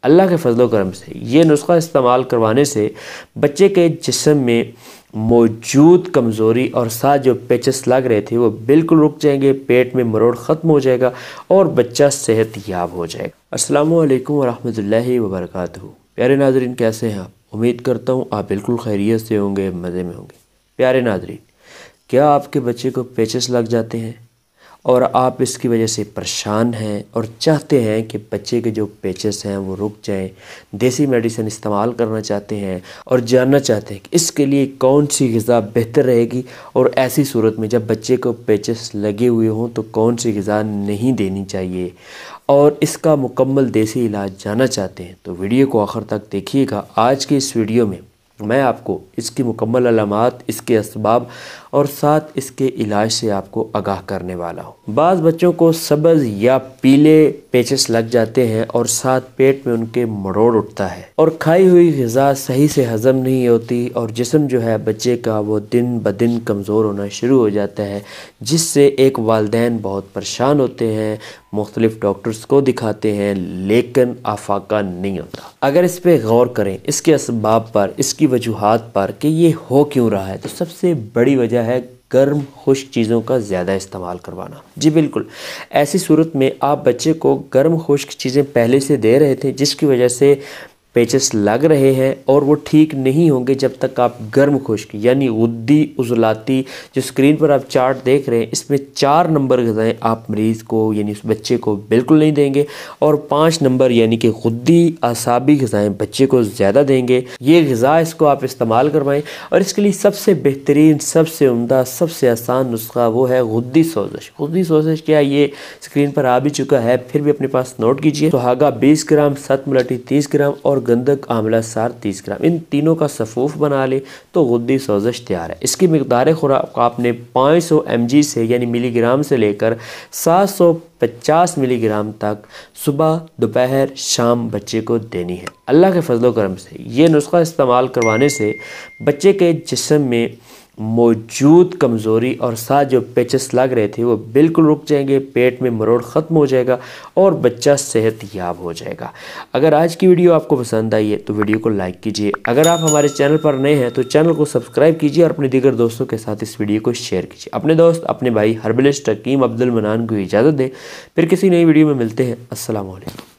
अल्लाह के फजल करम से ये नुस्खा इस्तेमाल करवाने से बच्चे के जिस्म में मौजूद कमज़ोरी और साथ जो पेचेस लग रहे थे वो बिल्कुल रुक जाएंगे, पेट में मरोड़ ख़त्म हो जाएगा और बच्चा सेहत याब हो जाएगा। अस्सलामु अलैकुम वरहमतुल्लाहि वबरकातुहू। प्यारे नाज़रीन, कैसे हैं आप? उम्मीद करता हूँ आप बिल्कुल खैरियत से होंगे, मज़े में होंगे। प्यारे नाज़रीन, क्या आपके बच्चे को पेचेस लग जाते हैं और आप इसकी वजह से परेशान हैं और चाहते हैं कि बच्चे के जो पेचेस हैं वो रुक जाएं, देसी मेडिसिन इस्तेमाल करना चाहते हैं और जानना चाहते हैं कि इसके लिए कौन सी ग़िज़ा बेहतर रहेगी और ऐसी सूरत में जब बच्चे को पेचेस लगे हुए हों तो कौन सी ग़िज़ा नहीं देनी चाहिए और इसका मुकम्मल देसी इलाज जानना चाहते हैं तो वीडियो को आखिर तक देखिएगा। आज की इस वीडियो में मैं आपको इसकी मुकम्मल अलामात, इसके असबाब और साथ इसके इलाज से आपको आगाह करने वाला हूँ। बाज़ बच्चों को सब्ज़ या पीले पेचेस लग जाते हैं और साथ पेट में उनके मरोड़ उठता है और खाई हुई ग़िज़ा सही से हज़म नहीं होती और जिस्म जो है बच्चे का वो दिन ब दिन कमज़ोर होना शुरू हो जाता है, जिससे एक वालिदैन बहुत परेशान होते हैं, मुख्तलिफ़ डॉक्टर्स को दिखाते हैं लेकिन आफाका नहीं होता। अगर इस पर गौर करें, इसके असबाब पर, इसकी वजूहात पर कि ये हो क्यों रहा है, तो सबसे बड़ी वजह है गर्म खुश्क चीज़ों का ज़्यादा इस्तेमाल करवाना। जी बिल्कुल, ऐसी सूरत में आप बच्चे को गर्म खुश्क चीज़ें पहले से दे रहे थे जिसकी वजह से पेचेस लग रहे हैं और वो ठीक नहीं होंगे जब तक आप गर्म खुश्क यानी गुद्दी उज़लाती, जो स्क्रीन पर आप चार्ट देख रहे हैं इसमें 4 नंबर ग़िज़ाएँ आप मरीज़ को यानी उस बच्चे को बिल्कुल नहीं देंगे और 5 नंबर यानी कि गुद्दी आसाबी ग़िज़ाएँ बच्चे को ज़्यादा देंगे। ये ग़िज़ा इसको आप इस्तेमाल करवाएं और इसके लिए सबसे बेहतरीन, सबसे उम्दा, सबसे आसान नुस्खा वो है गुद्दी सोज़श। गुद्दी सोज़श क्या, ये स्क्रीन पर आ भी चुका है, फिर भी अपने पास नोट कीजिए। सुहागा 20 ग्राम, सत मुलट्ठी 30 ग्राम और गंधक आंवला सार 30 ग्राम, इन तीनों का सफ़ूफ बना ले तो गुद्दी सोज़श तैयार है। इसकी मिकदार खुराक आपने 500 mg से यानी मिलीग्राम से लेकर 750 मिलीग्राम तक सुबह, दोपहर, शाम बच्चे को देनी है। अल्लाह के फजल करम से ये नुस्खा इस्तेमाल करवाने से बच्चे के जिस्म में मौजूद कमज़ोरी और साथ जो पेचेस लग रहे थे वो बिल्कुल रुक जाएंगे, पेट में मरोड़ ख़त्म हो जाएगा और बच्चा सेहत याब हो जाएगा। अगर आज की वीडियो आपको पसंद आई है तो वीडियो को लाइक कीजिए। अगर आप हमारे चैनल पर नए हैं तो चैनल को सब्सक्राइब कीजिए और अपने दीगर दोस्तों के साथ इस वीडियो को शेयर कीजिए। अपने दोस्त, अपने भाई हर्बलिस्ट हकीम अब्दुल मनान को इजाज़त दें। फिर किसी नई वीडियो में मिलते हैं। अस्सलाम वालेकुम।